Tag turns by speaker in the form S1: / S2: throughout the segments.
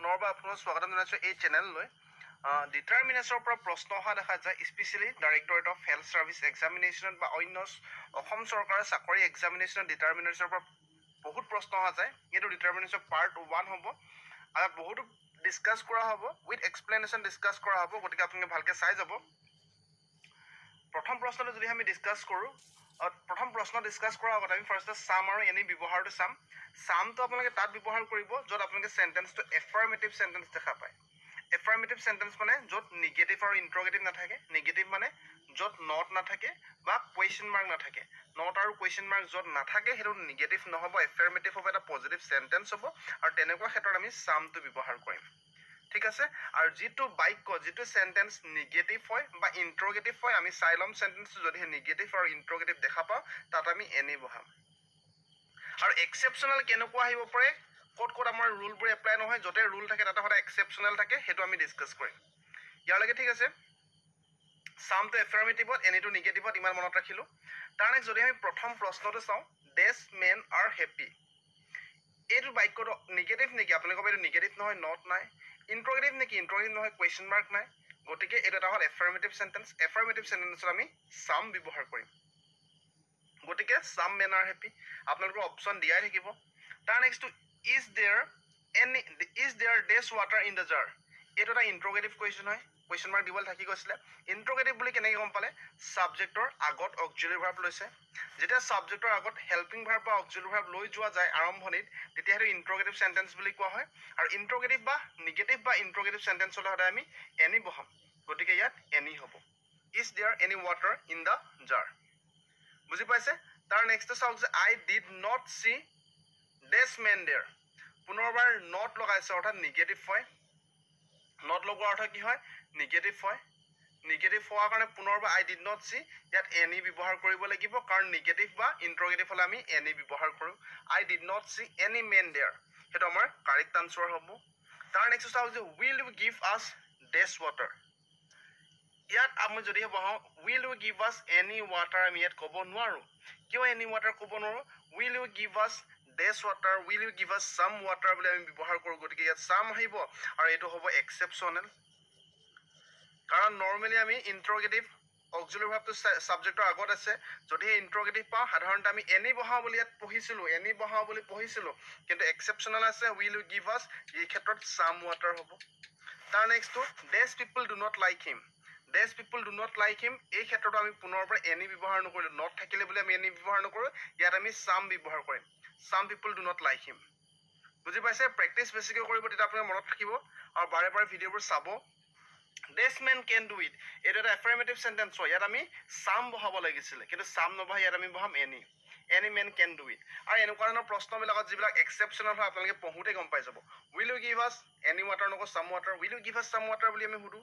S1: পুনৰবাৰ আপোনাক স্বাগতম জনাইছো এই চেনেললৈ ডিটাৰমিনেশ্যনৰ পৰা প্ৰশ্ন অহা দেখা যায় specially directorate of health service examination বা অন্য অসম চৰকাৰৰ চাকৰি এক্সামিনেশ্যন ডিটাৰমিনেশ্যনৰ পৰা বহুত প্ৰশ্ন অহা যায় এইটো ডিটাৰমিনেশ্যন পাৰ্ট 1 হ'ব আৰু বহুত ডিসকাস কৰা হ'ব উইথ এক্সপ্লেনেশ্যন ডিসকাস কৰা হ'ব গতিকে আপুনি ভালকে চাই যাব প্ৰথম প্ৰশ্নটো যদি আমি ডিসকাস কৰো প্ৰথম প্ৰশ্ন ডিসকাস কৰাৰ আগতে আমি ফাৰ্স্ট সাম আৰু এনি ব্যৱহাৰটো চাম সামটো আপোনালোকে তাত ব্যৱহাৰ কৰিব যত আপোনালোকে সেন্টেন্সটো এফাৰ্মেটিভ সেন্টেন্স দেখা পায় এফাৰ্মেটিভ সেন্টেন্স মানে যত নেগেটিভ আৰু ইন্টাৰোগেটিভ নাথাকে নেগেটিভ মানে যত নট নাথাকে বা কোৱেশ্চন মাৰ্ক নাথাকে নট আৰু কোৱেশ্চন মাৰ্ক যত নাথাকে হেতু নেগেটিভ নহব এফাৰ্মেটিভ হ'ব এটা পজিটিভ সেন্টেন্স হ'ব আৰু তেনেকুৱা ক্ষেত্ৰত আমি সামটো ব্যৱহাৰ কৰিম ঠিক আছে আৰু যেটো বাক্য যেটো সেন্টেন্স নেগেটিভ হয় বা ইন্টাৰোগেটিভ হয় আমি সাইলম সেন্টেন্স যদি নেগেটিভ আৰু ইন্টাৰোগেটিভ দেখা পাও তাত আমি এনি বহাম আৰু এক্সেপশনাল কেনেকুৱা আহিব পাৰে কোট আমাৰ ৰুলবোৰ এপ্লাই নহয় যতে ৰুল থাকে তাতে হটা এক্সেপশনাল থাকে হেতু আমি ডিসকাস কৰিম ইয়াৰ লগে ঠিক আছে সামটো এফাৰ্মেটিভত এনিটো নেগেটিভত ইমান মনত ৰাখিলো তাৰ নেক্সট যদি আমি প্ৰথম প্ৰশ্নটো চাও ডেস মেন আৰ হ্যাপি এইটো বাক্যটো নেগেটিভ নেকি আপোনালোকে কব এইটো নেগেটিভ নহয় নট নাই ইন্টাৰোগেটিভ নেকি ইন্টাৰোগেটিভ নহয় কোৱেশ্চন মাৰ্ক নাই গতিকে এটা এটা হল এফাৰ্মেটিভ সেন্টেন্সত আমি সাম ব্যৱহাৰ কৰিম গতিকে সাম মেন আৰ হ্যাপি আপোনালোকৰ অপচন দিয়াই থাকিব তাৰ next to is there dash water in the jar এটা এটা ইন্টাৰোগেটিভ কোৱেশ্চন হয় কোৱেশ্চন মাৰ্ক দিবল থাকি গৈছিল ইন্টাৰোগেটিভ বুলি কেনেকৈ গম পালে সাবজেক্টৰ আগত অক্সিলাৰি ভাৰ্ব লৈছে যেতিয়া সাবজেক্টৰ আগত হেল্পিং ভাৰ্ব বা অক্সিলাৰি ভাৰ্ব লৈ যোৱা যায় আৰম্ভণিত তেতিয়া হেতু ইন্টাৰোগেটিভ সেন্টেন্স বুলি কোৱা হয় আৰু ইন্টাৰোগেটিভ বা নেগেটিভ বা ইন্টাৰোগেটিভ সেন্টেন্স হলে হতে আমি এনি বহাম গতিকে ইয়াত এনি হ'ব is there any water in the jar বুজি পাইছে তাৰ নেক্সট চাওক যে I did not see this man there পুনৰবাৰ not লগাইছে অৰ্থাৎ নেগেটিভ হয় not লগোৱাৰ অৰ্থ কি হয় নেগেটিভ হয় নেগেটিভ হোৱাৰ কাৰণে পুনৰবাৰ I did not see ইয়াত any ব্যৱহাৰ কৰিব লাগিব কাৰণ নেগেটিভ বা ইন্টাৰোগেটিভ হলে আমি any ব্যৱহাৰ কৰো I did not see any man there হেতু আমাৰ কাৰেক্ট আনসাৰ হ'ব তাৰ নেক্সট চাওক যে will you give us this water ইয়াত আমি যদি বহাও will you give us any water আমি ইয়াত ক'ব নোৱাৰো কিয় any water ক'ব নোৱাৰো will you give us this water will you give us some water বুলি আমি ব্যৱহাৰ কৰো গতিকে ইয়াত some আহিব আৰু এটো হ'ব এক্সেপশনাল কাৰণ নৰমালি আমি ইন্টাৰোগেটিভ অক্সিলাৰি ভাৰ্বটো সাবজেক্টৰ আগত আছে যদি ইন্টাৰোগেটিভ পাও সাধাৰণতে আমি এনি বহাও বুলি ইয়াত পঢ়িছিলো কিন্তু এক্সেপশনাল আছে will you give us এই ক্ষেত্ৰত some water হ'ব তাৰ next to these people do not like him these people do not like him এই ক্ষেত্ৰত আমি পুনৰবাৰ এনি ব্যৱহাৰ নকৰিলো not থাকিলে বুলি আমি এনি ব্যৱহাৰ নকৰো ইয়াত আমি some ব্যৱহাৰ কৰিম some people do not like him বুজি পাইছে প্ৰেক্টিস বেছিকৈ কৰিব তেতিয়া আপোনাৰ মনত থাকিব আৰু বাৰে বাৰে ভিডিঅবোৰ চাব this man can do it এটা এফাৰ্মেটিভ সেন্টেন্স হয় ইয়াত আমি some বহাব লাগিছিল কিন্তু some নবহাই ইয়াত আমি বহাম any man can do it আৰু এনেকুৱা ধৰণৰ প্ৰশ্নবিলাকত যিবিলাক এক্সেপশনাল হয় আপোনালোকে পঢ়োতে গম পাই যাব will you give us any water নকো some water will you give us some water বুলি আমি সুধো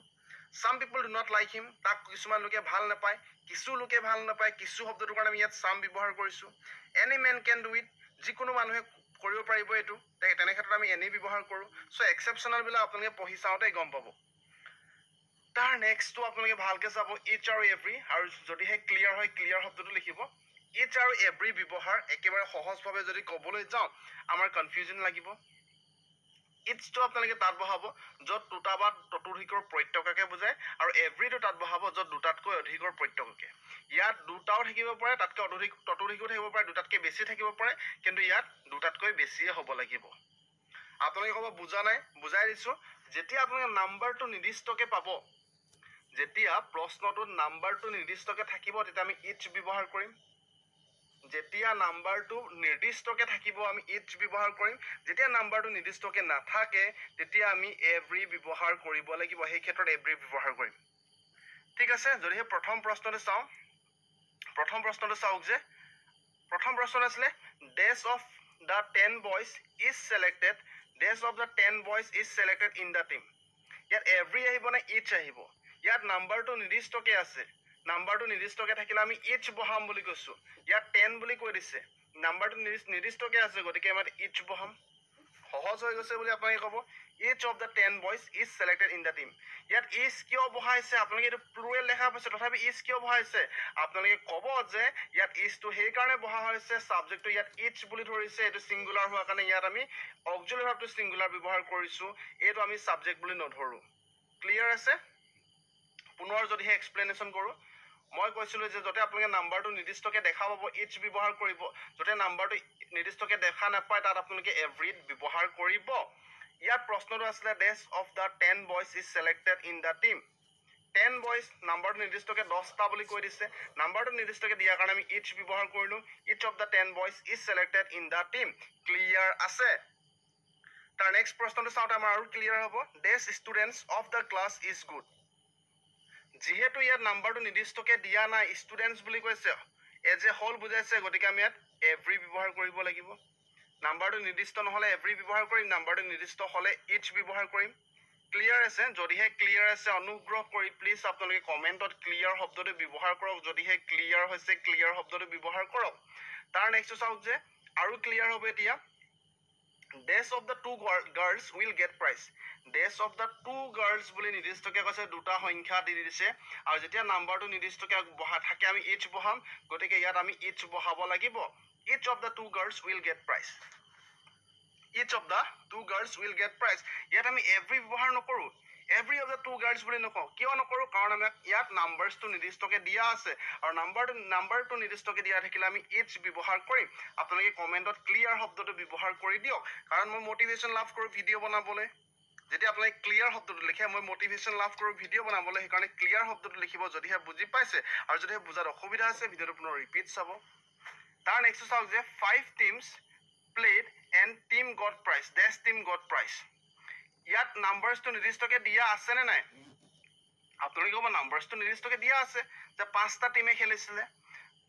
S1: some people do not like him তাক কিছুমান লোকে ভাল নাপায় কিছু লোকে ভাল নাপায় কিছু শব্দটোৰ কাৰণে আমি ইয়াত some ব্যৱহাৰ কৰিছো any man can do it যিকোনো মানুহে কৰিব পাৰিব এটো তেনে ক্ষেত্ৰত আমি এনি ব্যৱহাৰ কৰো সো এক্সেপশনাল বিলা আপোনালোকে পঢ়ি চাওতে গম পাব তাৰ নেক্সট টু আপোনালোকে ভালকে চাব each আৰু every আৰু যদি হে ক্লিয়াৰ হয় ক্লিয়াৰ শব্দটো লিখিব each আৰু every ব্যৱহাৰ একেবাৰে সহজভাৱে যদি ক'বলৈ যাও আমাৰ কনফিউজন লাগিব each to আপোনালোকে তাত বহাব যত দুটা বা ততোধিকৰ প্ৰত্যয়কে বুজায় আৰু every to তাত বহাব যত দুটাতকৈ অধিকৰ প্ৰত্যয়কে ইয়াত দুটাও থাকিব পাৰে তাতকৈ অধিক ততোধিকও থাকিব পাৰে দুটাতকৈ বেছি থাকিব পাৰে কিন্তু ইয়াত দুটাতকৈ বেছিয়ে হ'ব লাগিব আপোনালোকে ক'ব বুজা নাই বুজাই দিছো যেতিয়া আপোনালোকে নাম্বাৰটো নিৰ্দিষ্টকে পাব যেতিয়া প্ৰশ্নটোত নাম্বাৰটো নিৰ্দিষ্টকে থাকিব তেতিয়া আমি each ব্যৱহাৰ কৰিম যেতিয়া নাম্বাৰটো নিৰ্দিষ্টকে থাকিব আমি each ব্যৱহাৰ কৰিম যেতিয়া নাম্বাৰটো নিৰ্দিষ্টকে নাথাকে তেতিয়া আমি every ব্যৱহাৰ কৰিব লাগিব সেই ক্ষেত্ৰত every ব্যৱহাৰ কৰিম ঠিক আছে যদি প্ৰথম প্ৰশ্নটো চাওক যে প্ৰথম প্ৰশ্ন আছিল dash of the 10 boys is selected in the team ইয়াত every আহিব না each আহিব ইয়াত নাম্বাৰটো নিৰ্দিষ্টকে আছে নাম্বাৰটো নিৰ্দিষ্টকে থাকিলে আমি each বহাম বুলি কৈছো ইয়াত 10 বুলি কৈ দিছে নাম্বাৰটো নিৰ্দিষ্টকে আছে গতিকে আমি each বহাম সহজ হৈ গৈছে বুলি আপুনি ক'ব each of the 10 boys is selected in the team. ইয়াত is কিয় বহাইছে আপোনালোকে এইটো প্লুৰেল দেখা পাইছে তথাপি is কিয় বহাইছে আপোনালোকে ক'ব যে ইয়াত is টো সেই কাৰণে বহা হৈছে সাবজেক্টটো ইয়াত each বুলি ধৰিছে এইটো সিঙ্গুলাৰ হোৱা কাৰণে ইয়াত আমি অক্সিলাৰি ভাৰ্বটো সিঙ্গুলাৰ ব্যৱহাৰ কৰিছো এইটো আমি সাবজেক্ট বুলি নধৰো ক্লিয়াৰ আছে পুনৰ যদি এক্সপ্লেনেশন কৰো মই কৈছিলো যে যতে আপোনালোকে নাম্বাৰটো নিৰ্দিষ্টকে দেখা পাব each ব্যৱহাৰ কৰিব যতে নাম্বাৰটো নিৰ্দিষ্টকে দেখা নাপায় তাত আপোনালোকে every ব্যৱহাৰ কৰিব ইয়াত প্ৰশ্নটো আছিল dash of the 10 boys is selected in the team 10 boys নাম্বাৰটো নিৰ্দিষ্টকে 10টা বুলি কৈ দিছে নাম্বাৰটো নিৰ্দিষ্টকে দিয়াৰ কাৰণে আমি each ব্যৱহাৰ কৰিলো each of the 10 boys is selected in the team clear আছে তাৰ নেক্সট প্ৰশ্নটো চাওঁতে আমাৰ আৰু ক্লিয়াৰ হ'ব dash students of the class is good যেহেতু ইয়াত নাম্বাৰটো নিৰ্দিষ্টকে দিয়া নাই ষ্টুডেন্টস বুলি কৈছে এজ এ হোল বুজাইছে গতিকে আমি ইয়াত এভৰি ব্যৱহাৰ কৰিব লাগিব নাম্বাৰটো নিৰ্দিষ্ট নহলে এভৰি ব্যৱহাৰ কৰিম নাম্বাৰটো নিৰ্দিষ্ট হলে ইচ ব্যৱহাৰ কৰিম ক্লিয়াৰ আছে যদিহে ক্লিয়াৰ আছে অনুগ্ৰহ কৰি প্লিজ আপোনালোকে কমেন্টত ক্লিয়াৰ শব্দটো ব্যৱহাৰ কৰক যদিহে ক্লিয়াৰ হৈছে ক্লিয়াৰ শব্দটো ব্যৱহাৰ কৰক তাৰ নেক্সট চাওক যে আৰু ক্লিয়াৰ হ'ব এতিয়া dash of the two girls will get prize dash of the two girls বুলি নিৰ্দিষ্টকে কৈছে দুটা সংখ্যা দি দিছে আৰু যেতিয়া নাম্বাৰটো নিৰ্দিষ্টকে বহা থাকে আমি each বহাম গতিকে ইয়াত আমি each বহাব লাগিব each of the two girls will get prize each of the two girls will get prize ইয়াত আমি every ব্যৱহাৰ নকৰো every of the two girls বুলি নকওঁ কিয় নকৰো কাৰণ আমি ইয়াত নাম্বাৰটো নিৰ্দিষ্টকে দিয়া আছে আৰু নাম্বাৰটো নিৰ্দিষ্টকে দিয়া থাকিলে আমি each ব্যৱহাৰ কৰিম আপোনালোকে কমেন্টত ক্লিয়াৰ শব্দটো ব্যৱহাৰ কৰি দিয়ক কাৰণ মই মোটিভেশন লাভ কৰো ভিডিও বনাবলৈ যেতিয়া আপোনালোকে ক্লিয়াৰ শব্দটো লিখে মই মোটিভেশন লাভ কৰো ভিডিও বনাবলৈ সেইকাৰণে ক্লিয়াৰ শব্দটো লিখিব যদিহে বুজি পাইছে আৰু যদিহে বুজাৰ অসুবিধা আছে ভিডিওটো পুনৰ ৰিপিট চাব তাৰ নেক্সট চাওক যে 5 teams played and team got prize dash team got prize ইয়াত নাম্বাৰটো নিৰ্দিষ্টকে দিয়া আছে নে নাই আপোনালোকে ক'ব নাম্বাৰটো নিৰ্দিষ্টকে দিয়া আছে যে 5টা টিমে খেলিছিলে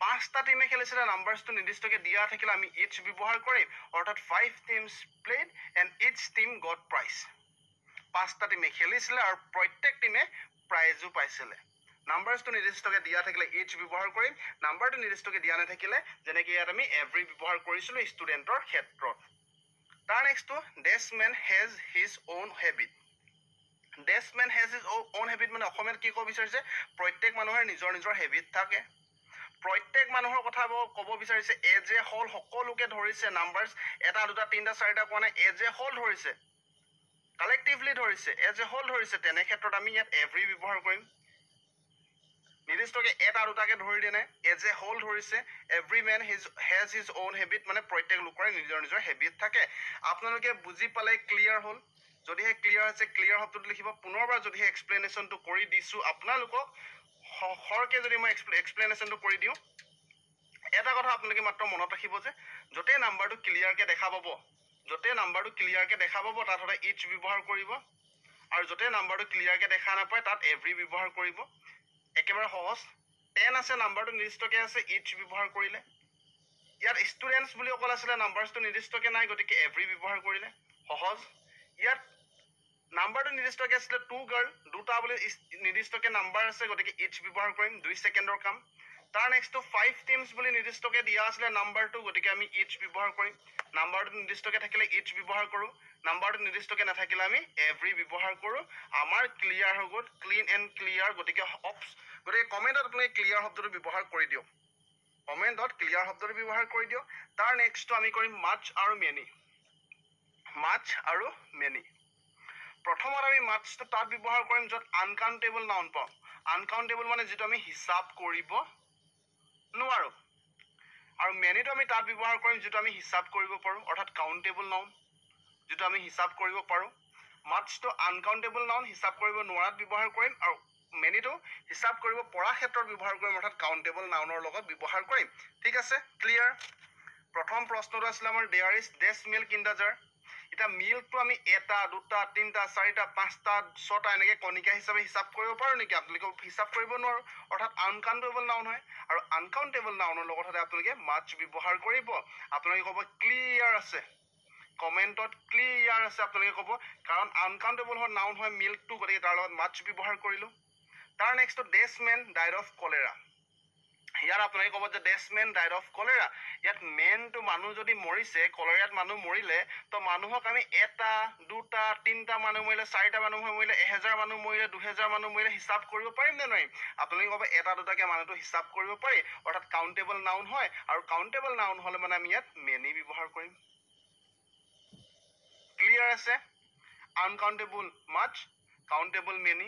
S1: 5টা টিমে খেলিছিলে নাম্বাৰটো নিৰ্দিষ্টকে দিয়া থাকিলে আমি each ব্যৱহাৰ কৰিম অৰ্থাৎ 5 teams played and each team got prize 5টা টিমে খেলিছিলে আৰু প্ৰত্যেক টিমে প্ৰাইজও পাইছিলে নাম্বাৰটো নিৰ্দিষ্টকে দিয়া থাকিলে each ব্যৱহাৰ কৰিম নাম্বাৰটো নিৰ্দিষ্টকে দিয়া নাথাকিলে যেনেকৈ ইয়াত আমি every ব্যৱহাৰ কৰিছিলো ষ্টুডেন্টৰ ক্ষেত্ৰত তাৰ নেক্সটটো this man has his own habit this man has his own habit মানে অসমীয়াত কি ক'ব বিচাৰিছে প্ৰত্যেক মানুহৰ নিজৰ নিজৰ হেবিট থাকে প্ৰত্যেক মানুহৰ কথা ক'ব বিচাৰিছে এজ এ হোল সকলোকে ধৰিছে নাম্বাৰছ এটা দুটা তিনটা চাৰিটা কোৱা নাই এজ এ হোল ধৰিছে কালেক্টিভলি ধৰিছে এজ এ হোল ধৰিছে তেনে ক্ষেত্ৰত আমি ইয়াত every ব্যৱহাৰ কৰিম নিৰ্দিষ্টকে এটা দুটাকে ধৰি দিয়ে নাই এজ এ হোল ধৰিছে every man has his own habit মানে প্ৰত্যেক লোকৰ নিজৰ নিজৰ হেবিট থাকে আপোনালোকে বুজি পালে ক্লিয়াৰ হ'ল যদিহে ক্লিয়াৰ আছে ক্লিয়াৰ শব্দটো লিখিব পুনৰবাৰ যদিহে এক্সপ্লেনেশনটো কৰি দিছো আপোনালোকক হৰকে যদি মই এক্সপ্লেনেশনটো কৰি দিও এটা কথা আপোনালোকে মাত্ৰ মনত ৰাখিব যে যতে নাম্বাৰটো ক্লিয়াৰকে দেখা পাব যতে নাম্বাৰটো ক্লিয়াৰকে দেখা পাব তাত হলে each ব্যৱহাৰ কৰিব আৰু যতে নাম্বাৰটো ক্লিয়াৰকে দেখা নাপায় তাত every ব্যৱহাৰ কৰিব একেবাৰে সহজ 10 আছে নাম্বাৰটো নিৰ্দিষ্টকে আছে each ব্যৱহাৰ কৰিলে ইয়াত ষ্টুডেন্টস বুলি অকল আছিল নাম্বাৰটো নিৰ্দিষ্টকে নাই গতিকে every ব্যৱহাৰ কৰিলে সহজ ইয়াত নাম্বাৰটো নিৰ্দিষ্টকে আছিল two girl দুটা বুলি নিৰ্দিষ্টকে নাম্বাৰ আছে গতিকে each ব্যৱহাৰ কৰিম 2 সেকেন্ডৰ কাম তাৰ নেক্সটটো 5 teams বুলি নিৰ্দিষ্টকে দিয়া আছিল নাম্বাৰটো গতিকে আমি each ব্যৱহাৰ কৰিম নাম্বাৰটো নিৰ্দিষ্টকে থাকিলে each ব্যৱহাৰ কৰো নাম্বাৰটো নিৰ্দিষ্টকে নাথাকিলে আমি every ব্যৱহাৰ কৰো আমাৰ ক্লিয়াৰ হৈ গ'ল ক্লিন এন্ড ক্লিয়াৰ গতিকে কমেন্টত আপুনি ক্লিয়াৰ শব্দটো ব্যৱহাৰ কৰি দিয়ক কমেন্টত ক্লিয়াৰ শব্দটো ব্যৱহাৰ কৰি দিয়ক তাৰ নেক্সটটো আমি কৰিম much আৰু many প্ৰথমত আমি muchটো তাত ব্যৱহাৰ কৰিম যত আনকাউন্টেবল নাউন পাওঁ আনকাউন্টেবল মানে যেটো আমি হিসাব কৰিব নোৱাৰো আৰু manyটো আমি তাত ব্যৱহাৰ কৰিম যেটো আমি হিসাব কৰিব পাৰো অৰ্থাৎ কাউন্টেবল নাউন যেটো আমি হিসাব কৰিব পাৰো muchটো আনকাউন্টেবল নাউন হিসাব কৰিব নোৱাৰাত ব্যৱহাৰ কৰিম আৰু manyটো হিসাব কৰিব পৰা ক্ষেত্ৰত ব্যৱহাৰ কৰিম অৰ্থাৎ কাউন্টেবল নাউনৰ লগত ব্যৱহাৰ কৰিম ঠিক আছে ক্লিয়াৰ প্ৰথম প্ৰশ্নটো আছিল আমাৰ there is dash milk in the jar এটা মিল্কটো আমি এটা দুটা তিনটা চাৰিটা পাঁচটা ছটা এনেকৈ কণিকা হিচাপে হিসাব কৰিব পাৰো নেকি আপোনালোকে হিসাব কৰিব নোৱাৰো অৰ্থাৎ আনকাউন্টেবল নাউন হয় আৰু আনকাউন্টেবল নাউনৰ লগত হলে আপোনালোকে much ব্যৱহাৰ কৰিব আপোনালোকে ক'ব ক্লিয়াৰ আছে কমেন্টত ক্লিয়াৰ আছে আপোনালোকে ক'ব কাৰণ আনকাউন্টেবল নাউন হয় মিল্কটো গতিকে তাৰ লগত much ব্যৱহাৰ কৰিলো তাৰ নেক্সটটো this man died of cholera ইয়াত আপোনালোকে ক'ব যে ডেছ মেন ডাইড অফ কলেৰা। ইয়াত মেনটো মানুহ যদি মৰিছে, কলেৰাত মানুহ মৰিলে, তো মানুহক আমি এটা, দুটা, তিনিটা মানুহ মৰিলে, চাৰিটা মানুহ মৰিলে, 1000 মানুহ মৰিলে, 2000 মানুহ মৰিলে হিচাপ কৰিব পাৰিম নে নোৱাৰিম? আপোনালোকে ক'ব এটা দুটাকৈ মানুহটো হিচাপ কৰিব পাৰি, অৰ্থাৎ কাউণ্টেবল নাউন হয়, আৰু কাউণ্টেবল নাউন হ'লে মানে আমি ইয়াত মেনি ব্যৱহাৰ কৰিম। ক্লিয়াৰ আছে? আনকাউণ্টেবল মাছ, কাউণ্টেবল মেনি।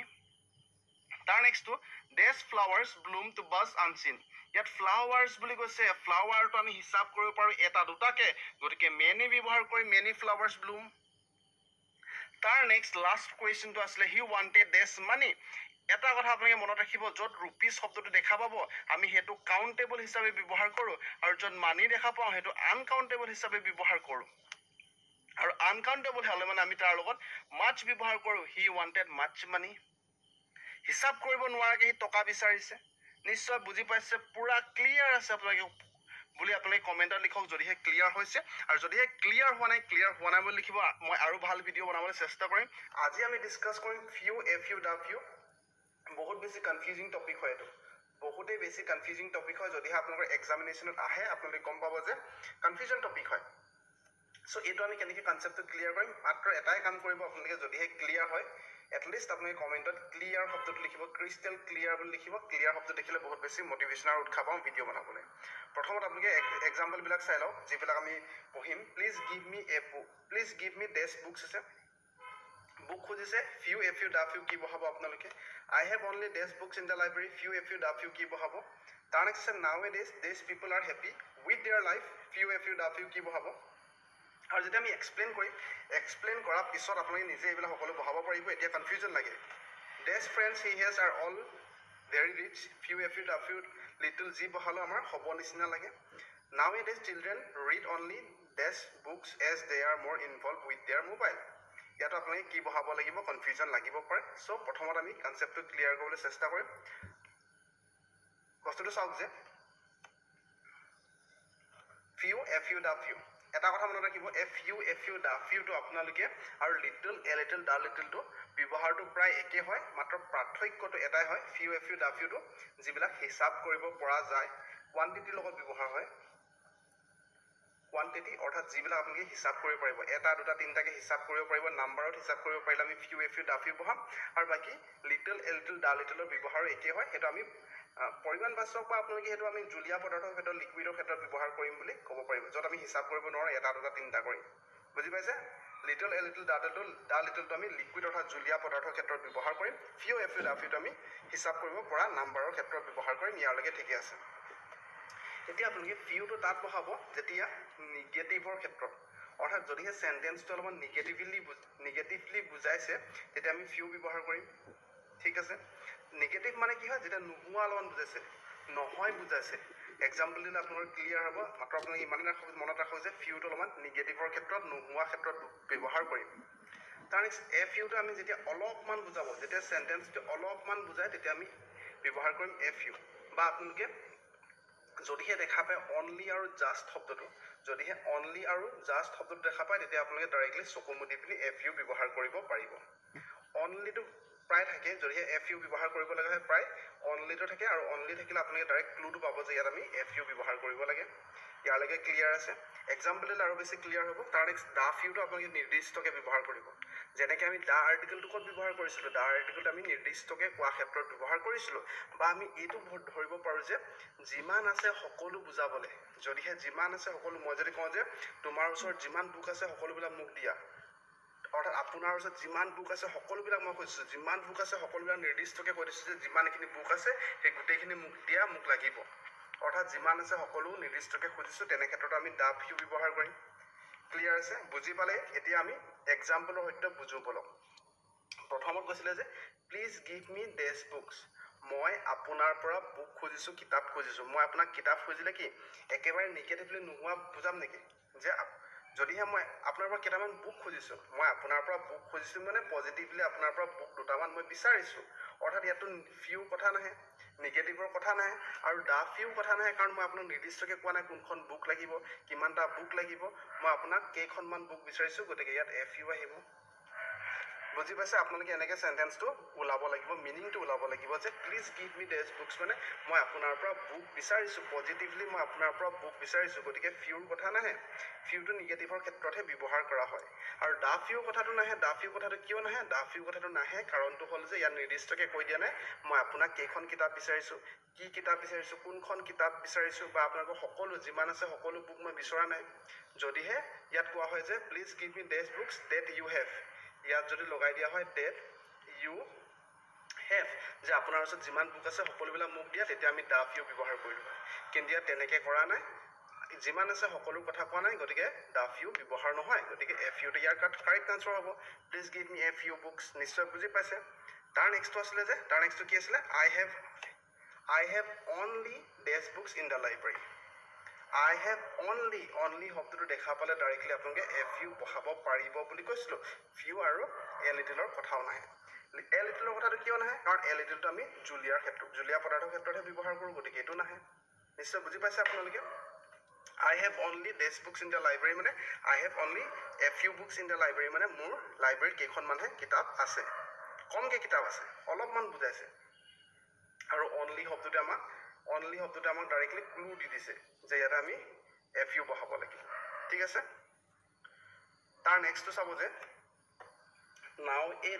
S1: তাৰ নেক্সটটো ডেছ ফ্লাৱাৰ্ছ ব্লুম টু বাজ আনচিন। ইয়াত ফ্লাৱাৰ্ছ বুলি কৈছে, ফ্লাৱাৰটো আমি হিচাপ কৰিব পাৰোঁ এটা দুটাকে, গতিকে মেনি ব্যৱহাৰ কৰি মেনি ফ্লাৱাৰ্ছ ব্লুম। তাৰ নেক্সট লাষ্ট কুৱেশ্যনটো আছিলে হি ৱান্টেড ডেছ মানি। এটা কথা আপোনালোকে মনত ৰাখিব, য'ত ৰুপিজ শব্দটো দেখা পাব আমি সেইটো কাউণ্টেবল হিচাপে ব্যৱহাৰ কৰোঁ, আৰু য'ত মানি দেখা পাওঁ সেইটো আনকাউণ্টেবল হিচাপে ব্যৱহাৰ কৰোঁ। আৰু আনকাউণ্টেবল হ'লে মানে আমি তাৰ লগত মাছ ব্যৱহাৰ কৰোঁ। হি ৱান্টেড মাছ মানি। হিচাপ কৰিব নোৱাৰাকৈ সি টকা বিচাৰিছে। নিশ্চয় বুজি পাইছে, পুৰা ক্লিয়াৰ আছে আপোনালোকে বুলি আপোনালোকে কমেণ্টত লিখক যদিহে ক্লিয়াৰ হৈছে, আৰু যদিহে ক্লিয়াৰ হোৱা নাই বুলি লিখিব। মই আৰু ভাল ভিডিঅ' বনাবলৈ চেষ্টা কৰিম। আজি আমি ডিছকাছ কৰিম ফিউ, FU, W। বহুত বেছি কনফিউজিং টপিক হয় এইটো, বহুতেই বেছি কনফিউজিং টপিক হয়। যদিহে আপোনালোকৰ এক্সামিনেশ্যনত আহে আপোনালোকে গম পাব যে কনফিউজন টপিক হয়। চ' এইটো আমি কেনেকৈ কনচেপ্টটো ক্লিয়াৰ কৰিম, মাত্ৰ এটাই কাম কৰিব আপোনালোকে, যদিহে ক্লিয়াৰ হয় এটলিষ্ট আপোনালোকে কমেণ্টত ক্লিয়াৰ শব্দটো লিখিব, ক্ৰিষ্টেল ক্লিয়াৰ বুলি লিখিব। ক্লিয়াৰ শব্দ দেখিলে বহুত বেছি মটিভেশ্যন আৰু উৎসাহ পাওঁ ভিডিঅ' বনাবলৈ। প্ৰথমত আপোনালোকে এক্সাম্পলবিলাক চাই লওক যিবিলাক আমি পঢ়িম। Please give me these books আছে, বুক খুজিছে, ফিউ, FU, W কি বহাব আপোনালোকে? I have only these books in the library, few, FU, W কি বহাব? তাৰ নেক্সট আছে nowadays people are happy with their life, few, FU, W কি বহাব? আৰু যেতিয়া আমি এক্সপ্লেইন কৰিম, এক্সপ্লেইন কৰাৰ পিছত আপোনালোকে নিজে এইবিলাক সকলো বহাব পাৰিব। এতিয়া কনফিউজন লাগে। These friends he has are all very rich, few, FU, W little যি বহালেও আমাৰ হ'ব নিচিনা লাগে। Nowadays children read only these books as they are more involved with their mobile. ইয়াতো আপোনালোকে কি বহাব লাগিব, কনফিউজন লাগিব পাৰে। চ' প্ৰথমত আমি কনচেপ্টটো ক্লিয়াৰ কৰিবলৈ চেষ্টা কৰিম। বস্তুটো চাওক যে ফিউ, FU, W। এটা কথা মনত ৰাখিব, FU, Wটো আপোনালোকে আৰু লিটল, লিটল, লিটলটো ব্যৱহাৰটো প্ৰায় একে হয়, মাত্ৰ পাৰ্থক্যটো এটাই হয়। ফিউ, FU, Wটো যিবিলাক হিচাপ কৰিব পৰা যায়, কোৱান্টিটিৰ লগত ব্যৱহাৰ হয়। কোৱান্টিটি অৰ্থাৎ যিবিলাক আপোনালোকে হিচাপ কৰিব পাৰিব, এটা দুটা তিনিটাকৈ হিচাপ কৰিব পাৰিব, নাম্বাৰত হিচাপ কৰিব পাৰিলে আমি ফিউ, FU, W বহাম। আৰু বাকী লিটল, লিটল, লিটলৰ ব্যৱহাৰো একেই হয়। সেইটো আমি পৰিমাণবাচক বা আপোনালোকে সেইটো আমি জুলীয়া পদাৰ্থৰ ক্ষেত্ৰত, লিকুইডৰ ক্ষেত্ৰত ব্যৱহাৰ কৰিম বুলি ক'ব পাৰিব, য'ত আমি হিচাপ কৰিব নোৱাৰোঁ এটা দুটা তিনিটা কৰি। বুজি পাইছে? লিটল, লিটল, লিটলটো আমি লিকুইড অৰ্থাৎ জুলীয়া পদাৰ্থৰ ক্ষেত্ৰত ব্যৱহাৰ কৰিম। ফিউ, FU, Wটো আমি হিচাপ কৰিব পৰা নাম্বাৰৰ ক্ষেত্ৰত ব্যৱহাৰ কৰিম। ইয়ালৈকে ঠিকে আছে। এতিয়া আপোনালোকে ফিউটো তাত বহাব যেতিয়া নিগেটিভৰ ক্ষেত্ৰত, অৰ্থাৎ যদিহে চেণ্টেন্সটো অলপমান নিগেটিভলি বুজাইছে তেতিয়া আমি ফিউ ব্যৱহাৰ কৰিম। ঠিক আছে? নিগেটিভ মানে কি হয়, যেতিয়া নোহোৱা অলপমান বুজাইছে, নহয় বুজাইছে। এক্সাম্পল দিলে আপোনালোকৰ ক্লিয়াৰ হ'ব। মাত্ৰ আপোনালোকে ইমানে মনত ৰাখক যে ফিউটো অলপমান নিগেটিভৰ ক্ষেত্ৰত, নোহোৱা ক্ষেত্ৰত ব্যৱহাৰ কৰিম। তাৰ নেক্সট FUটো আমি যেতিয়া অলপমান বুজাব, যেতিয়া চেণ্টেন্সটো অলপমান বুজায় তেতিয়া আমি ব্যৱহাৰ কৰিম FU। বা আপোনালোকে যদিহে দেখা পায় অনলি আৰু জাষ্ট শব্দটো, যদিহে অনলি আৰু জাষ্ট শব্দটো দেখা পায় তেতিয়া আপোনালোকে ডাইৰেক্টলি চকু মুদি পিনি FU ব্যৱহাৰ কৰিব পাৰিব। অনলিটো প্ৰায় থাকে, যদিহে FU ব্যৱহাৰ কৰিব লগা হয় প্ৰায় অনলিটো থাকে, আৰু অনলি থাকিলে আপোনালোকে ডাইৰেক্ট ক্লুটো পাব যে ইয়াত আমি FU ব্যৱহাৰ কৰিব লাগে। ইয়ালৈকে ক্লিয়াৰ আছে? এক্সাম্পল দিলে আৰু বেছি ক্লিয়াৰ হ'ব। তাৰ নেক্সট দা ফিউটো আপোনালোকে নিৰ্দিষ্টকৈ ব্যৱহাৰ কৰিব। যেনেকৈ আমি দা আৰ্টিকেলটো ক'ত ব্যৱহাৰ কৰিছিলোঁ, দা আৰ্টিকেলটো আমি নিৰ্দিষ্টকৈ কোৱা ক্ষেত্ৰত ব্যৱহাৰ কৰিছিলোঁ। বা আমি এইটো ধৰিব পাৰোঁ যে যিমান আছে সকলো বুজাবলৈ, যদিহে যিমান আছে সকলো, মই যদি কওঁ যে তোমাৰ ওচৰত যিমান বুক আছে সকলোবিলাক মোক দিয়া, অৰ্থাৎ আপোনাৰ ওচৰত যিমান বুক আছে সকলোবিলাক মই কৈছোঁ, যিমান বুক আছে সকলোবিলাক নিৰ্দিষ্টকৈ কৈ দিছোঁ যে যিমানখিনি বুক আছে সেই গোটেইখিনি মোক দিয়া, মোক লাগিব। অৰ্থাৎ যিমান আছে সকলো নিৰ্দিষ্টকৈ খুজিছোঁ, তেনে ক্ষেত্ৰত আমি দা ফিউ ব্যৱহাৰ কৰিম। ক্লিয়াৰ আছে? বুজি পালে? এতিয়া আমি এক্সাম্পলৰ সৈতে বুজো বলক। প্ৰথমত কৈছিলে যে please give me these books, মই আপোনাৰ পৰা বুক খুজিছোঁ, কিতাপ খুজিছোঁ। মই আপোনাক কিতাপ খুজিলে কি একেবাৰে নিগেটিভলি নোহোৱা বুজাম নেকি? যে যদিহে মই আপোনাৰ পৰা কেইটামান বুক খুজিছোঁ, মই আপোনাৰ পৰা বুক খুজিছোঁ মানে পজিটিভলি আপোনাৰ পৰা বুক দুটামান মই বিচাৰিছোঁ। অৰ্থাৎ ইয়াতো ফিউ কথা নাহে, নিগেটিভৰ কথা নাহে, আৰু দা ফিউ কথা নাহে, কাৰণ মই আপোনাক নিৰ্দিষ্টকৈ কোৱা নাই কোনখন বুক লাগিব, কিমানটা বুক লাগিব, মই আপোনাক কেইখনমান বুক বিচাৰিছোঁ, গতিকে ইয়াত FU আহিব। বুজি পাইছে আপোনালোকে এনেকৈ চেণ্টেন্সটো ওলাব লাগিব মিনিংটো ওলাব লাগিব যে please give me these books মানে মই আপোনাৰ পৰা বুক বিচাৰিছোঁ পজিটিভলি মই আপোনাৰ পৰা বুক বিচাৰিছোঁ গতিকে ফিউৰ কথা নাহে ফিউটো নিগেটিভৰ ক্ষেত্ৰতহে ব্যৱহাৰ কৰা হয় আৰু দা ফিউ কথাটো নাহে দা ফিউ কথাটো কিয় নাহে দা ফিউ কথাটো নাহে কাৰণটো হ'ল যে ইয়াত নিৰ্দিষ্টকৈ কৈ দিয়া নাই মই আপোনাক কেইখন কিতাপ বিচাৰিছোঁ কি কিতাপ বিচাৰিছোঁ কোনখন কিতাপ বিচাৰিছোঁ বা আপোনালোকৰ সকলো যিমান আছে সকলো বুক মই বিচৰা নাই যদিহে ইয়াত কোৱা হয় যে please give me these books that you have ইয়াত যদি লগাই দিয়া হয় ডেট ইউ হেভ যে আপোনাৰ ওচৰত যিমান বুক আছে সকলোবিলাক মোক দিয়া তেতিয়া আমি দা ফিউ ব্যৱহাৰ কৰিলোঁ কিন্তু ইয়াত তেনেকৈ কৰা নাই যিমান আছে সকলো কথা কোৱা নাই গতিকে দা ফিউ ব্যৱহাৰ নহয় গতিকে এ ফিউটো ইয়াৰ কাৰেক্ট আনচাৰ হ'ব please give me a few books নিশ্চয় বুজি পাইছে তাৰ নেক্সটটো আছিলে যে তাৰ নেক্সটটো কি আছিলে I have only these books in the library I have only শব্দটো দেখা পালে ডাইৰেক্টলি আপোনালোকে এ ফিউ বহাব পাৰিব বুলি কৈছিলোঁ ফিউ আৰু এ লিটিলৰ কথাও নাহে এ লিটিলৰ কথাটো কিয় নাহে কাৰণ এ লিটিলটো আমি জুলীয়া পদাৰ্থৰ ক্ষেত্ৰতহে ব্যৱহাৰ কৰোঁ গতিকে এইটো নাহে নিশ্চয় বুজি পাইছে আপোনালোকে I have only these books in the library মানে I have only a few books in the library মানে মোৰ লাইব্ৰেৰীত কেইখনমানহে কিতাপ আছে কমকৈ কিতাপ আছে অলপমান বুজাইছে আৰু অনলি শব্দটোৱে আমাক ডাইৰেক্টলি ক্লু দি দিছে যে ইয়াতে আমি এ ফিউ বহাব লাগিব ঠিক আছে তাৰ নেক্সটটো চাব যে নাও এ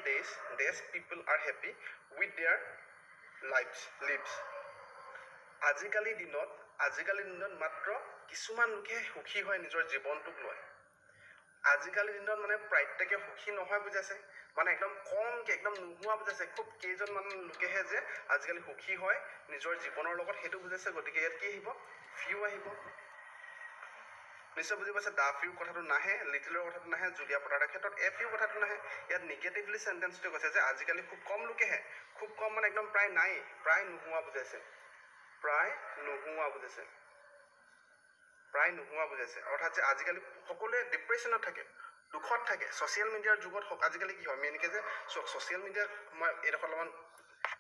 S1: ডেছ people are happy with their lives আজিকালি দিনত মাত্ৰ কিছুমান লোকে সুখী হয় নিজৰ জীৱনটোক লৈ আজিকালি দিনত মানে প্ৰত্যেকে সুখী নহয় বুজাইছে মানে একদম কমকৈ একদম নোহোৱা বুজাইছে খুব কেইজনমান লোকেহে যে আজিকালি সুখী হয় নিজৰ জীৱনৰ লগত সেইটো বুজাইছে গতিকে ইয়াত কি আহিব ফিউ আহিব নিশ্চয় বুজি পাইছে দা ফিউ কথাটো নাহে লিটিলৰ কথাটো নাহে জুলীয়া পদাৰ্থৰ ক্ষেত্ৰত এ ফিউ কথাটো নাহে ইয়াত নিগেটিভলি চেণ্টেন্সটো কৈছে যে আজিকালি খুব কম লোকেহে খুব কম মানে একদম প্ৰায় নাই প্ৰায় নোহোৱা বুজাইছে অৰ্থাৎ যে আজিকালি সকলোৱে ডিপ্ৰেশ্যনত থাকে দুখত থাকে ছ'চিয়েল মিডিয়াৰ যুগত আজিকালি কি হয় মেইনকৈ যে ছ'চিয়েল মিডিয়া মই এইডোখৰ অলপমান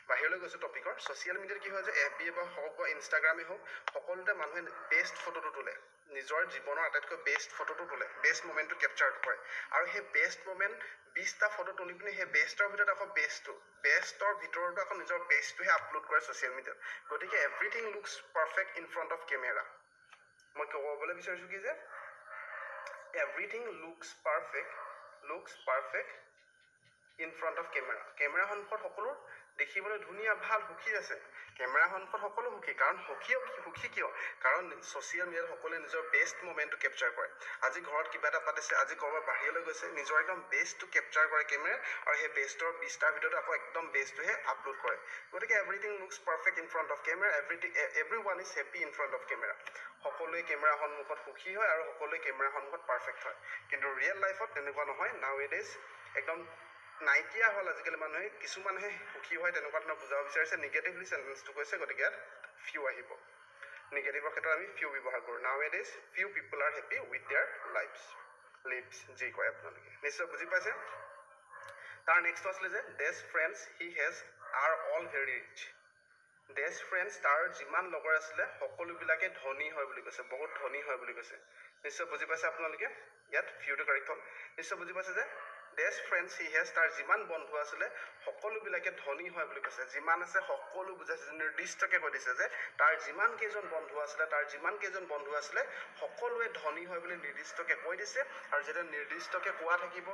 S1: বাহিৰলৈ গৈছোঁ টপিকৰ ছ'চিয়েল মিডিয়াত কি হয় যে এফ বি বা হওক বা ইনষ্টাগ্ৰামেই হওক সকলোতে মানুহে বেষ্ট ফটোটো তোলে নিজৰ জীৱনৰ আটাইতকৈ বেষ্ট ফটোটো তোলে বেষ্ট মমেণ্টটো কেপচাৰ কৰে আৰু সেই বেষ্ট মমেণ্ট 20টা ফটো তুলি পিনি সেই বেষ্টৰ ভিতৰত আকৌ বেষ্টৰ ভিতৰতো আকৌ নিজৰ বেষ্টটোহে আপলোড কৰে ছ'চিয়েল মিডিয়াত গতিকে everything looks perfect in front off camera মই ক'বলৈ বিচাৰিছোঁ কি যে everything looks perfect in front off camera সন্মুখত সকলো দেখিবলৈ ধুনীয়া ভাল সুখী আছে কেমেৰা সন্মুখত সকলো সুখী কাৰণ সুখী কিয় কাৰণ ছ'চিয়েল মিডিয়াত সকলোৱে নিজৰ বেষ্ট মমেণ্টটো কেপচাৰ কৰে আজি ঘৰত কিবা এটা পাতিছে আজি ক'ৰবাত বাহিৰলৈ গৈছে নিজৰ একদম বেষ্টটো কেপচাৰ কৰে কেমেৰাত আৰু সেই বেষ্টৰ 20টাৰ ভিতৰত আকৌ একদম বেষ্টটোহে আপলোড কৰে গতিকে everything looks perfect in front off camera every one is happy in front off camera সকলোৱে কেমেৰা সন্মুখত সুখী হয় আৰু সকলোৱে কেমেৰা সন্মুখত পাৰফেক্ট হয় কিন্তু ৰিয়েল লাইফত তেনেকুৱা নহয় নাও ইট ইজ একদম নাইকিয়া হ'ল আজিকালি মানুহে কিছুমানহে সুখী হয় তেনেকুৱা ধৰণৰ বুজাব বিচাৰিছে নিগেটিভলি চেণ্টেন্সটো কৈছে গতিকে ইয়াত ফিউ আহিব নিগেটিভৰ ক্ষেত্ৰত আমি ফিউ ব্যৱহাৰ কৰোঁ নাও it is few people are happy with their leaves যি কয় আপোনালোকে নিশ্চয় বুজি পাইছে তাৰ নেক্সটটো আছিলে যে these friends he has are all very rich these friends তাৰ যিমান লগৰ আছিলে সকলোবিলাকে ধনী হয় বুলি কৈছে বহুত ধনী হয় বুলি কৈছে নিশ্চয় বুজি পাইছে আপোনালোকে ইয়াত ফিউটো কাৰেক্ট হ'ল নিশ্চয় বুজি পাইছে যে ডেছ ফ্ৰেণ্ডছ হি হেজ তাৰ যিমান বন্ধু আছিলে সকলোবিলাকে ধনী হয় বুলি কৈছে যিমান আছে সকলো বুজাইছে নিৰ্দিষ্টকৈ কৈ দিছে যে তাৰ যিমান কেইজন বন্ধু আছিলে সকলোৱে ধনী হয় বুলি নিৰ্দিষ্টকৈ কৈ দিছে আৰু যেতিয়া নিৰ্দিষ্টকৈ কোৱা থাকিব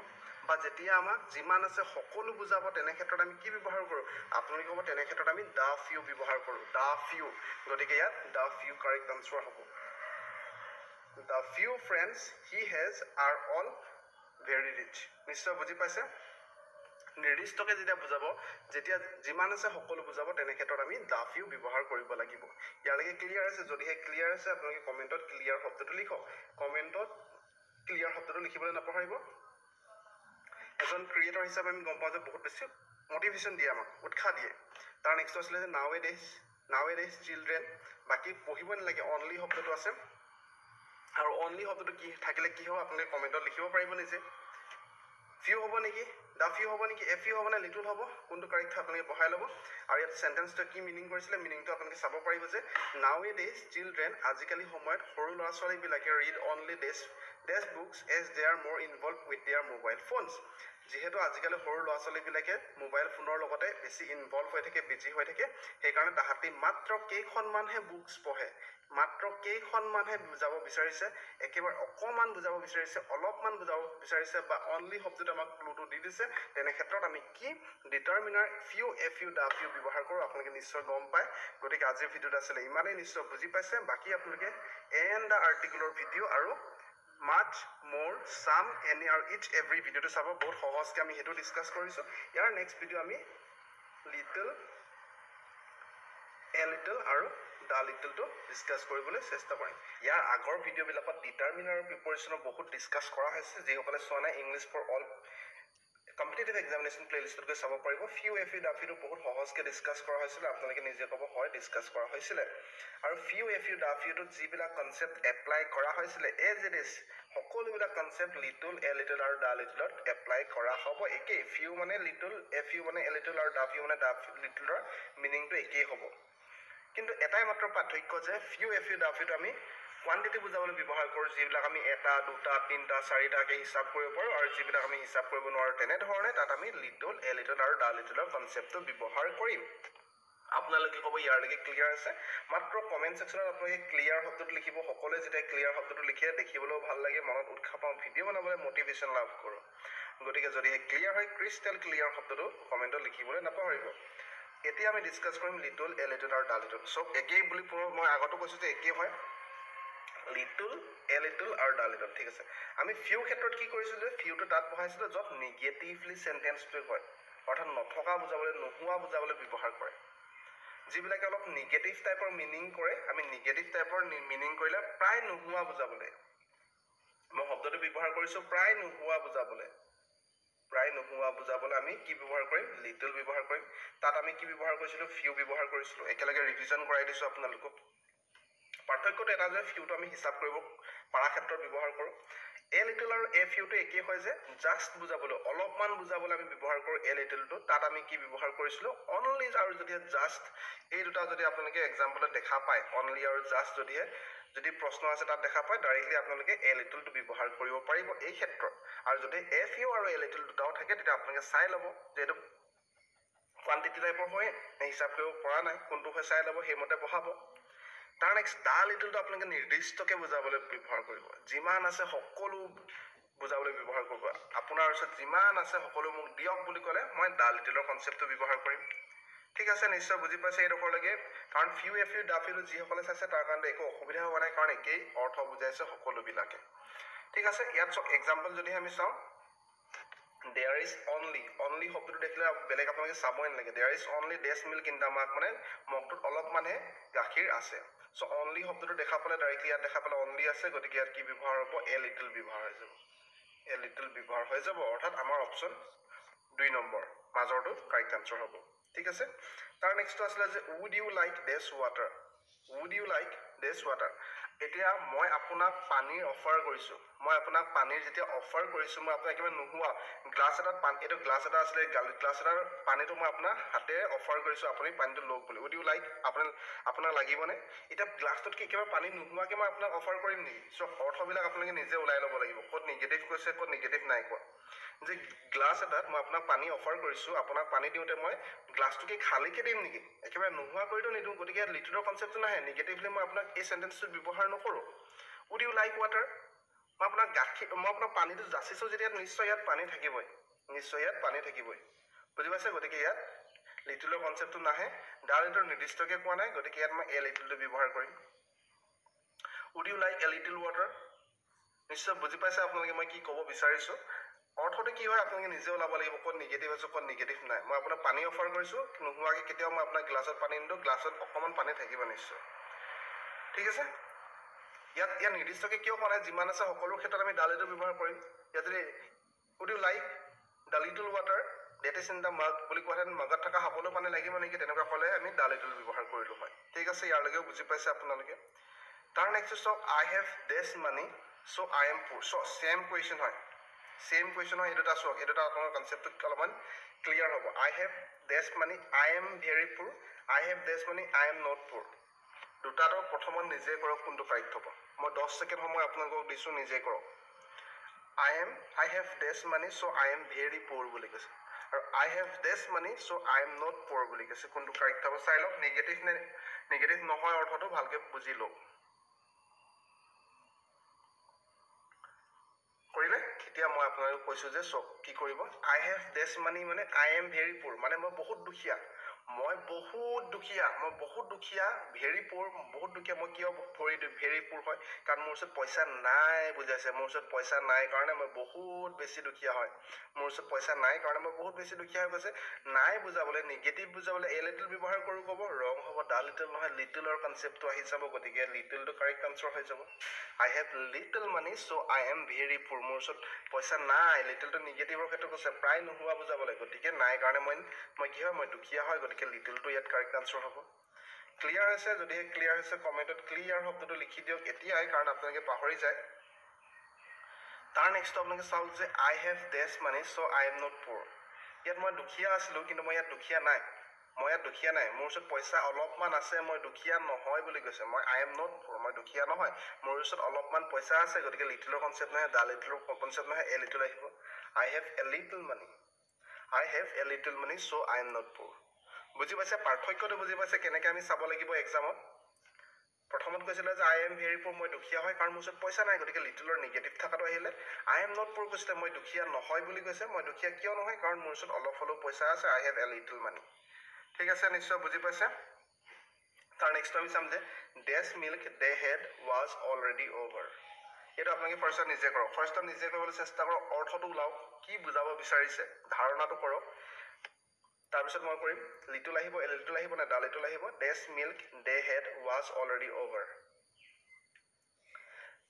S1: বা যেতিয়া আমাক যিমান আছে সকলো বুজাব তেনে ক্ষেত্ৰত আমি কি ব্যৱহাৰ কৰোঁ আপোনালোকে ক'ব তেনে ক্ষেত্ৰত আমি দা ফিউ ব্যৱহাৰ কৰোঁ দা ফিউ গতিকে ইয়াত দা ফিউ কাৰেক্ট আনচাৰ হ'ব the few friends he has are all very rich নিশ্চয় বুজি পাইছে নিৰ্দিষ্টকৈ যেতিয়া বুজাব যেতিয়া যিমান আছে সকলো বুজাব তেনে ক্ষেত্ৰত আমি দা ফিউ ব্যৱহাৰ কৰিব লাগিব ইয়ালৈকে ক্লিয়াৰ আছে যদিহে ক্লিয়াৰ আছে আপোনালোকে কমেণ্টত ক্লিয়াৰ শব্দটো লিখক কমেণ্টত ক্লিয়াৰ শব্দটো লিখিবলৈ নাপাহৰিব এজন ক্ৰিয়েটৰ হিচাপে আমি গম পাওঁ যে বহুত বেছি মটিভেশ্যন দিয়ে আমাক উৎসাহ দিয়ে তাৰ নেক্সট আছিলে যে নাও এ ডেজ চিলড্ৰেন বাকী পঢ়িব নালাগে অনলি শব্দটো আছে আৰু অনলি শব্দটো কি থাকিলে কি হ'ব আপোনালোকে কমেণ্টত লিখিব পাৰিব নিজে ফিউ হ'ব নেকি দা ফিউ হ'ব নেকি এ ফিউ হ'ব নে লিটল হ'ব কোনটো কাৰেক্ট আপোনালোকে বহাই ল'ব আৰু ইয়াত চেণ্টেন্সটো কি মিনিং কৰিছিলে মিনিংটো আপোনালোকে চাব পাৰিব যে নাও এ ডেজ চিলড্ৰেন আজিকালি সময়ত সৰু ল'ৰা ছোৱালীবিলাকে read only these books as they are more involved with their mobile ফোনছ যিহেতু আজিকালি সৰু ল'ৰা ছোৱালীবিলাকে মোবাইল ফোনৰ লগতে বেছি ইনভলভ হৈ থাকে, বিজি হৈ থাকে, সেইকাৰণে তাহাঁতি মাত্ৰ কেইখনমানহে বুকছ পঢ়ে, মাত্ৰ কেইখনমানহে বুজাব বিচাৰিছে, একেবাৰে অকণমান বুজাব বিচাৰিছে, অলপমান বুজাব বিচাৰিছে, বা অনলি শব্দটো আমাক ক্লুটো দি দিছে। তেনে ক্ষেত্ৰত আমি কি ডিটাৰমিনাৰ ফিউ দা ফিউ ব্যৱহাৰ কৰোঁ, আপোনালোকে নিশ্চয় গম পায়। গতিকে আজিৰ ভিডিঅ'টো আছিলে ইমানেই, নিশ্চয় বুজি পাইছে। বাকী আপোনালোকে এণ্ড দ্য আৰ্টিকুলৰ ভিডিঅ' আৰু much more some any আৰু each every ভিডিঅ'টো চাব, বহুত সহজকৈ আমি সেইটো ডিছকাছ কৰিছোঁ। ইয়াৰ নেক্সট ভিডিঅ' আমি লিটল এ লিটল আৰু দ্য লিটলটো ডিছকাছ কৰিবলৈ চেষ্টা কৰিম। ইয়াৰ আগৰ ভিডিঅ'বিলাকত ডিটাৰমিনাৰ আৰু প্ৰিপ'ৰেশ্যনৰ বহুত ডিছকাছ কৰা হৈছে। যিসকলে চোৱা নাই, English for all competitive examination প্লেলিষ্টত গৈ চাব পাৰিব। ফিউ দা ফিউটো বহুত সহজকৈ ডিছকাছ কৰা হৈছিলে, আপোনালোকে নিজে ক'ব হয় ডিছকাছ কৰা হৈছিলে। আৰু ফিউ দা ফিউটোত যিবিলাক কনচেপ্ট এপ্লাই কৰা হৈছিলে এজ ইট ইজ, সকলোবিলাক কনচেপ্ট লিটল এ লিটল আৰু দ্য লিটলত এপ্লাই কৰা হ'ব একেই। ফিউ মানে লিটল, এ ফিউ মানে এ লিটল, আৰু দ্য ফিউ মানে দ্য লিটলৰ মিনিংটো একেই হ'ব। কিন্তু এটাই মাত্ৰ পাৰ্থক্য যে ফিউ দা ফিউটো আমি কোৱান্টিটি বুজাবলৈ ব্যৱহাৰ কৰোঁ, যিবিলাক আমি 1, 2, 3, 4টাকৈ হিচাপ কৰিব পাৰোঁ, আৰু যিবিলাক আমি হিচাপ কৰিব নোৱাৰোঁ তেনেধৰণে তাত আমি লিটল এ লিটল আৰু দ্য লিটলৰ কনচেপ্টটো ব্যৱহাৰ কৰিম। আপোনালোকে ক'ব ইয়াৰলৈকে ক্লিয়াৰ আছে? মাত্ৰ কমেণ্ট ছেকশ্যনত আপোনালোকে ক্লিয়াৰ শব্দটো লিখিব। সকলোৱে যেতিয়া ক্লিয়াৰ শব্দটো লিখে দেখিবলৈও ভাল লাগে, মনত উৎসাহ পাওঁ, ভিডিঅ' বনাবলৈ মটিভেশ্যন লাভ কৰোঁ। গতিকে যদিহে ক্লিয়াৰ হয়, ক্ৰিষ্টেল ক্লিয়াৰ শব্দটো কমেণ্টত লিখিবলৈ নাপাহৰিব। এতিয়া আমি ডিছকাছ কৰিম লিটল এ লিটল আৰু দ্য লিটল। চব একেই বুলি মই আগতো কৈছোঁ যে একেই হয়, লিটল এ লিটল আৰু দ্য লিটল। ঠিক আছে, আমি ফিউ ক্ষেত্ৰত কি কৰিছিলোঁ, ফিউটো তাত বহাইছিলোঁ য'ত নিগেটিভলি চেণ্টেন্সটো হয়, অৰ্থাৎ নথকা বুজাবলৈ, নোহোৱা বুজাবলৈ ব্যৱহাৰ কৰে। যিবিলাকে অলপ নিগেটিভ টাইপৰ মিনিং কৰে, আমি নিগেটিভ টাইপৰ মিনিং কৰিলে প্ৰায় নোহোৱা বুজাবলৈ, মই শব্দটো ব্যৱহাৰ কৰিছোঁ প্ৰায় নোহোৱা বুজাবলৈ। প্ৰায় নোহোৱা বুজাবলৈ আমি কি ব্যৱহাৰ কৰিম, লিটল ব্যৱহাৰ কৰিম। তাত আমি কি ব্যৱহাৰ কৰিছিলোঁ, ফিউ ব্যৱহাৰ কৰিছিলোঁ। একেলগে ৰিভিজন কৰাই দিছোঁ আপোনালোকক। পাৰ্থক্যটো এটা যে ফিউটো আমি হিচাপ কৰিব পাৰা ক্ষেত্ৰত ব্যৱহাৰ কৰোঁ। এ লিটল আৰু এ ফিউটো একেই হয় যে জাষ্ট বুজাবলৈ, অলপমান বুজাবলৈ আমি ব্যৱহাৰ কৰোঁ এ লিটলটো। তাত আমি কি ব্যৱহাৰ কৰিছিলোঁ, অনলি আৰু যদিহে জাষ্ট, এই দুটা যদি আপোনালোকে এক্সাম্পলত দেখা পায়, অনলি আৰু জাষ্ট যদি প্ৰশ্ন আছে তাত দেখা পায়, ডাইৰেক্টলি আপোনালোকে এ লিটলটো ব্যৱহাৰ কৰিব পাৰিব এই ক্ষেত্ৰত। আৰু যদি এ ফিউ আৰু এ লিটল দুটাও থাকে, তেতিয়া আপোনালোকে চাই ল'ব যে এইটো কোৱান্টিটি টাইপৰ হয় নে হিচাপ কৰিব পৰা নাই, কোনটো হয় চাই ল'ব, সেইমতে বহাব। তাৰ নেক্সট দ্য লিটলটো আপোনালোকে নিৰ্দিষ্টকৈ বুজাবলৈ ব্যৱহাৰ কৰিব। যিমান আছে সকলো বুজাবলৈ ব্যৱহাৰ কৰিব। আপোনাৰ ওচৰত যিমান আছে সকলো মোক দিয়ক বুলি ক'লে মই দ্য লিটলৰ কনচেপ্টটো ব্যৱহাৰ কৰিম। ঠিক আছে, নিশ্চয় বুজি পাইছে এইডোখৰলৈকে। কাৰণ ফিউ দ্য ফিউটো যিসকলে চাইছে তাৰ কাৰণে একো অসুবিধা হোৱা নাই, কাৰণ একেই অৰ্থ বুজাইছে সকলোবিলাকে। ঠিক আছে, ইয়াত চব এক্সাম্পল যদি আমি চাওঁ, দেয়াৰ ইজ অনলি শব্দটো দেখিলে বেলেগ আপোনালোকে চাবই নালাগে। There is only these milk in the mug, মানে মগটোত অলপমানহে গাখীৰ আছে। চ' অনলি শব্দটো দেখা পালে ডাইৰেক্টলি ইয়াত দেখা পালে অনলি আছে, গতিকে ইয়াত কি ব্যৱহাৰ হ'ব, এ লিটল ব্যৱহাৰ হৈ যাব। এ লিটল ব্যৱহাৰ হৈ যাব, অৰ্থাৎ আমাৰ অপশ্যন 2 নম্বৰ মাজৰটো কাৰেক্ট আনচাৰ হ'ব। ঠিক আছে, তাৰ নেক্সটটো আছিলে যে would you like these water. Would you like these water. এতিয়া মই আপোনাক পানীৰ অফাৰ কৰিছোঁ, মই আপোনাক পানীৰ যেতিয়া অফাৰ কৰিছোঁ, মই আপোনাক একেবাৰে নোহোৱা গ্লাছ এটাত পানী, এইটো গ্লাছ এটা আছিলে, গ্লাছ এটাৰ পানীটো মই আপোনাক হাতেৰে অফাৰ কৰিছোঁ, আপুনি পানীটো লওক বুলি। উড ইউ লাইক, আপোনাক লাগিবনে? এতিয়া গ্লাছটোত কি একেবাৰে পানী নোহোৱাকৈ মই আপোনাক অফাৰ কৰিম নেকি? চ' অৰ্থবিলাক আপোনালোকে নিজে ওলাই ল'ব লাগিব, ক'ত নিগেটিভ কৈছে, ক'ত নিগেটিভ নাই কোৱা। যে গ্লাছ এটাত মই আপোনাক পানী অফাৰ কৰিছোঁ, আপোনাক পানী দিওঁতে মই গ্লাছটোকে খালীকৈ দিম নেকি? একেবাৰে নোহোৱা কৰিতো নিদিওঁ। গতিকে ইয়াত লিটলৰ কনচেপ্টটো নাহে, নিগেটিভলি মই আপোনাক এই চেণ্টেন্সটোত ব্যৱহাৰ নকৰোঁ। উড ইউ লাইক ৱাটাৰ, মই আপোনাক পানীটো যাচিছোঁ যেতিয়া নিশ্চয় ইয়াত পানী থাকিবই, নিশ্চয় ইয়াত পানী থাকিবই। বুজি পাইছে? গতিকে ইয়াত লিটলৰ কনচেপ্টটো নাহে। দ্য লিটল নিৰ্দিষ্টকৈ কোৱা নাই, গতিকে ইয়াত মই এ লিটলটো ব্যৱহাৰ কৰিম। Would you like a little water, নিশ্চয় বুজি পাইছে আপোনালোকে মই কি ক'ব বিচাৰিছোঁ। অৰ্থটো কি হয় আপোনালোকে নিজে ওলাব লাগিব, ক'ত নিগেটিভ আছে ক'ত নিগেটিভ নাই। মই আপোনাক পানী অফাৰ কৰিছোঁ, নোহোৱাকৈ কেতিয়াও মই আপোনাক গ্লাছত পানী নিদিওঁ, গ্লাছত অকণমান পানী থাকিব নিশ্চয়। ঠিক আছে, ইয়াত নিৰ্দিষ্টকৈ কিয় কোৱা নাই, যিমান আছে সকলো ক্ষেত্ৰত আমি দ্য লিটল ব্যৱহাৰ কৰিম। ইয়াত যদি would you like the little water that is in the mug বুলি কোৱাহেঁতেন, মাগত থকা সকলো পানী লাগিব নেকি, তেনেকুৱা ক'লে আমি দ্য লিটল ব্যৱহাৰ কৰিলোঁ হয়। ঠিক আছে, ইয়ালৈকেও বুজি পাইছে আপোনালোকে। তাৰ নেক্সট চাওক, আই have these money so' I am পুৰ। চ' ছেম কুৱেশ্যন হয়, এই দুটা চাওক, এই দুটা আপোনাৰ কনচেপ্টটো অলপমান ক্লিয়াৰ হ'ব। I have these money, I am very poor, I have these money, I am not poor. দুটাটো প্ৰথমত নিজে কৰক কোনটো কাৰেক্ট হ'ব। মই 10 ছেকেণ্ড সময় আপোনালোকক দিছোঁ, নিজে কৰক। I have this money, so I am very poor বুলি কৈছে আৰু I have this money, so I am not poor বুলি কৈছে কোনটো কাৰেক্ট হ'ব চাই লওক নেগেটিভ নহয় অৰ্থটো ভালকে বুজি লওক কৰিলে এতিয়া মই আপোনালোকক কৈছো যে সব কি কৰিব I have this money মানে I am very poor মানে মই বহুত দুখীয়া মই বহুত দুখীয়া very poor বহুত দুখীয়া মই কিয় very poor হয় কাৰণ মোৰ ওচৰত পইচা নাই বুজাইছে মোৰ ওচৰত পইচা নাই কাৰণে মই বহুত বেছি দুখীয়া হয় মোৰ ওচৰত পইচা নাই কাৰণে মই বহুত বেছি দুখীয়া হৈ গৈছে নাই বুজাবলে নেগেটিভ বুজাবলে a little ব্যৱহাৰ কৰো কব ৰং হ'ব da little নহয় little ৰ কনসেপ্টটো আহি যাব গতিকে little টো কাৰেক্ট আনসাৰ হৈ যাব I have little money so I am very poor মোৰ ওচৰত পইচা নাই little টো নেগেটিভৰ ক্ষেত্ৰত কৈছে প্ৰায় নোহোৱা বুজাবলে গতিকে নাই কাৰণে মই কি হয় মই দুখীয়া হয় গতিকে little টো ইয়াত কাৰেক্ট আনসাৰ হ'ব ক্লিয়াৰ হৈছে যদি ক্লিয়াৰ হৈছে কমেন্টত ক্লিয়াৰ শব্দটো লিখি দিয়ক এতিয়াই কাৰণ আপোনালোকে পাহৰি যায় তাৰ নেক্সট আপোনালোকে চাওক যে I have this money so I am not poor ইয়াত মই দুখীয়া আছিলো কিন্তু মই ইয়াত দুখীয়া নাই মোৰ ওচৰত পইচা অলপমান আছে মই দুখীয়া নহয় বুলি কৈছে মই I am not poor মই দুখীয়া নহয় মোৰ ওচৰত অলপমান পইচা আছে গতিকে লিটলৰ কনসেপ্ট নহয় দা লিটলৰ কনসেপ্ট নহয় এ লিটল আহিব I have a little money so I am not poor বুজি পাইছে পাৰ্থক্যটো বুজি পাইছে কেনেকৈ আমি চাব লাগিব এক্সামত প্ৰথমত কৈছিল যে I am very poor মই দুখীয়া হয় কাৰণ মোৰ ওচৰত পইচা নাই গতিকে লিটলৰ নেগেটিভ থাকাটো আহিলে I am not poor কৈছে মই দুখীয়া নহয় বুলি কৈছে মই দুখীয়া কিয় নহয় কাৰণ মোৰ ওচৰত অলপ হলেও পইচা আছে I have a little money ঠিক আছে নিশ্চয় বুজি পাইছে তাৰ নেক্সট আমি চাম যে dash milk they had was already over এটা আপোনালোকে ফাৰ্স্টত নিজে কৰক ফাৰ্স্টত নিজে কৰিবলৈ চেষ্টা কৰক অৰ্থটো ওলাওক কি বুজাব বিচাৰিছে ধাৰণাটো কৰক তাৰপিছত মই কৰিম লিটল আহিব না দা লিটল আহিব dash milk they had was already over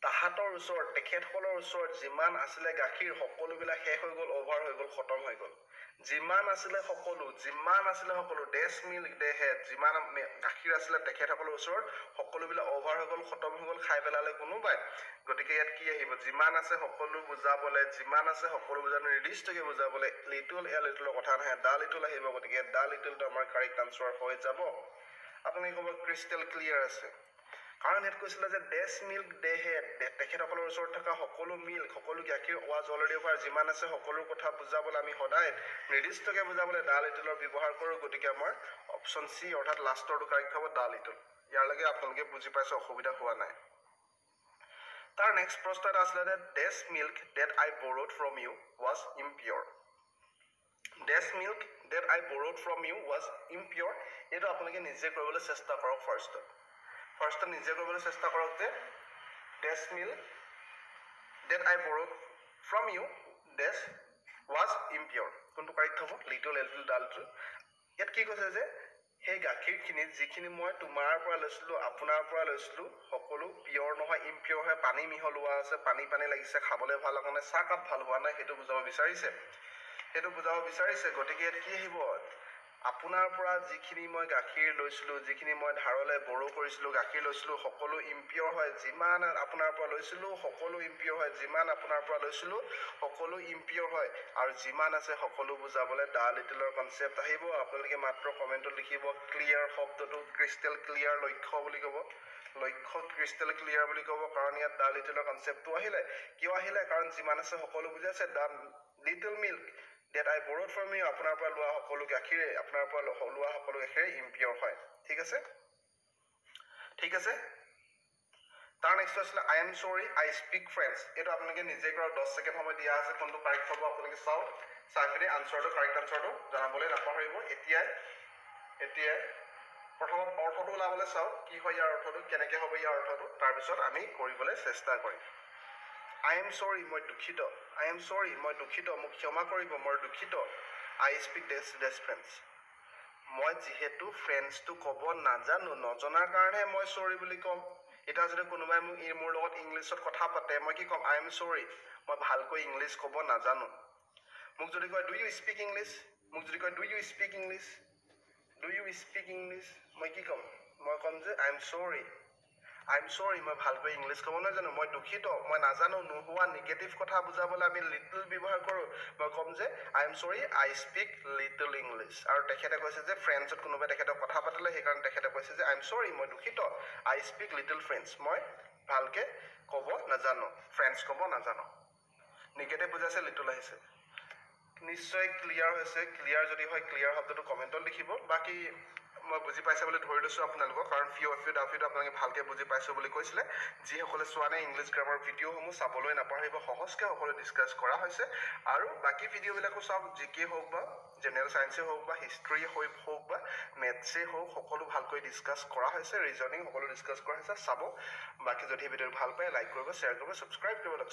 S1: তাহাতৰ ওচৰত তেখেতসকলৰ ওচৰত যিমান আছিলে গাখীৰ সকলোবিলাক শেষ হৈ গ'ল ওভাৰ হৈ গ'ল খতম হৈ গ'ল যিমান আছিলে সকলো dash milk they had যিমান গাখীৰ আছিলে তেখেতসকলৰ ওচৰত সকলোবিলাক ওভাৰ হৈ গ'ল খতম হৈ গ'ল খাই পেলালে কোনোবাই গতিকে ইয়াত কি আহিব যিমান আছে সকলো বুজাবলে নিৰ্দিষ্টকে বুজাবলে লিটল কথা নহয় দা লিটল আহিব গতিকে দা লিটলটো আমাৰ কাৰেক্ট আনসাৰ হৈ যাব আপুনি ক'ব ক্ৰিস্টেল ক্লিয়াৰ আছে কাৰণ ইয়াত কৈছিল যে dash milk they had তেখেতসকলৰ ওচৰত থকা সকলো মিল্ক সকলো গাখীৰ was already over যিমান আছে সকলো কথা বুজাবলে আমি সদায় নিৰ্দিষ্টকে বুজাবলে দা লিটলৰ ব্যৱহাৰ কৰো গতিকে আমাৰ অপচন সি অৰ্থাৎ লাষ্টৰটো কাৰেক্ট হ'ব দা লিটল ইয়াৰ লগে আপোনালোকে বুজি পাইছে অসুবিধা হোৱা নাই তাৰ নেক্সট প্ৰশ্নটো আছিল যে dash milk that I borrowed from you was impure dash milk that I borrowed from you was impure এটা আপোনালোকে নিজে কৰিবলৈ চেষ্টা কৰক ফাৰ্স্ট নিজে কৰিবলৈ চেষ্টা কৰক যে dash milk that I borrowed from you dash was impure কোনটো কাৰেক্ট হ'ব লিটল ডালটো ইয়াত কি কৈছে যে হে গাখীৰখিনি যিখিনি মই তোমাৰ পৰা লৈছিলো আপোনাৰ পৰা লৈছিলো সকলো পিওৰ নহয় ইম্পিওৰ হয় পানী মিহলোৱা আছে পানী লাগিছে খাবলৈ ভাল লগা নাই চাহ কাপ ভাল হোৱা নাই সেইটো বুজাব বিচাৰিছে গতিকে ইয়াত কি আহিব আপোনাৰ পৰা যিখিনি মই গাখীৰ লৈছিলো যিখিনি মই ধাৰলে বড়ো কৰিছিলো গাখীৰ লৈছিলো সকলো ইম্পিওৰ হয় যিমান আপোনাৰ পৰা লৈছিলো সকলো ইম্পিওৰ হয় যিমান আপোনাৰ পৰা লৈছিলো সকলো ইম্পিওৰ হয় আৰু যিমান আছে সকলো বুজাবলে দা লিটলৰ কনসেপ্ট আহিব আপোনালোকে মাত্ৰ কমেন্টত লিখিব ক্লিয়াৰ শব্দটো ক্ৰিস্টেল ক্লিয়াৰ লক্ষ্য বুলি ক'ব লক্ষ্য ক্ৰিস্টেল ক্লিয়াৰ বুলি ক'ব কাৰণ ইয়াত দা লিটলৰ কনসেপ্টটো আহিলে কিয় আহিলে কাৰণ যিমান আছে সকলো বুজাইছে the little milk that I borrowed from you আপোনাৰ পৰা লোৱা সকলো গাখীৰে আপোনাৰ পৰা লোৱা সকলো গাখীৰে ইম্পিওৰ হয় ঠিক আছে তাৰ নেক্সট আছিল I am sorry I speak French এটা আপোনালোকে নিজে কৰা 10 সেকেন্ড সময় দিয়া আছে কোনটো কাৰেক্ট হ'ব আপোনালোকে চাই পিনে আনসাৰটো কাৰেক্ট আনসাৰটো জানাবলৈ নাপাহৰিব এতিয়া প্ৰথমত অৰ্থটো ওলাবলৈ চাও কি হয় ইয়াৰ অৰ্থটো কেনেকৈ হ'ব ইয়াৰ অৰ্থটো তাৰ পিছত আমি কৰিবলৈ চেষ্টা কৰিম I am sorry মই দুখিত মোক ক্ষমা কৰিব মই দুখিত I speak dash French মই যেহেতু ফ্ৰেঞ্চটো ক'ব নাজানো নজনাৰ কাৰণে মই সৰি বুলি কম এটা যদি কোনোবাই মোৰ লগত ইংলিছত কথা পাতে মই কি কম I am sorry মই ভালকৈ ইংলিছ ক'ব নাজানো মোক যদি কয় do you speak English মই কি কম মই কম যে I am sorry মই ভালকৈ ইংলিছ ক'ব নাজানো মই দুখিত মই নাজানো নোহোৱা নেগেটিভ কথা বুজাবলৈ আমি লিটল ব্যৱহাৰ কৰো মই কম যে I am sorry I speak little English আৰু তেখেতে কৈছে যে ফ্ৰেঞ্চত কোনোবাই তেখেতক কথা পাতিলে সেইকাৰণে তেখেতে কৈছে যে I am sorry মই দুখিত I speak little French মই ভালকৈ ক'ব নাজানো ফ্ৰেঞ্চ ক'ব নাজানো নিগেটিভ বুজাইছে লিটল আহিছে নিশ্চয় ক্লিয়াৰ হৈছে ক্লিয়াৰ যদি হয় ক্লিয়াৰ শব্দটো কমেণ্টত লিখিব বাকী মই বুজি পাইছে বুলি ধৰি লৈছোঁ আপোনালোকক কাৰণ ফিউ আপোনালোকে ভালকৈ বুজি পাইছোঁ বুলি কৈছিলে যিসকলে চোৱা নাই ইংলিছ গ্ৰামাৰ ভিডিঅ'সমূহ চাবলৈ নাপাহৰিব সহজকৈ সকলো ডিছকাছ কৰা হৈছে আৰু বাকী ভিডিঅ'বিলাকো চাওক জিকে হওক বা জেনেৰেল ছায়েন্সেই হওক বা হিষ্ট্ৰীয়ে হওক বা মেথছেই হওক সকলো ভালকৈ ডিছকাছ কৰা হৈছে ৰিজনিং সকলো ডিছকাছ কৰা হৈছে চাব বাকী যদি ভিডিঅ'টো ভাল পায় লাইক কৰিব শ্বেয়াৰ কৰিব ছাবস্ক্ৰাইব কৰিব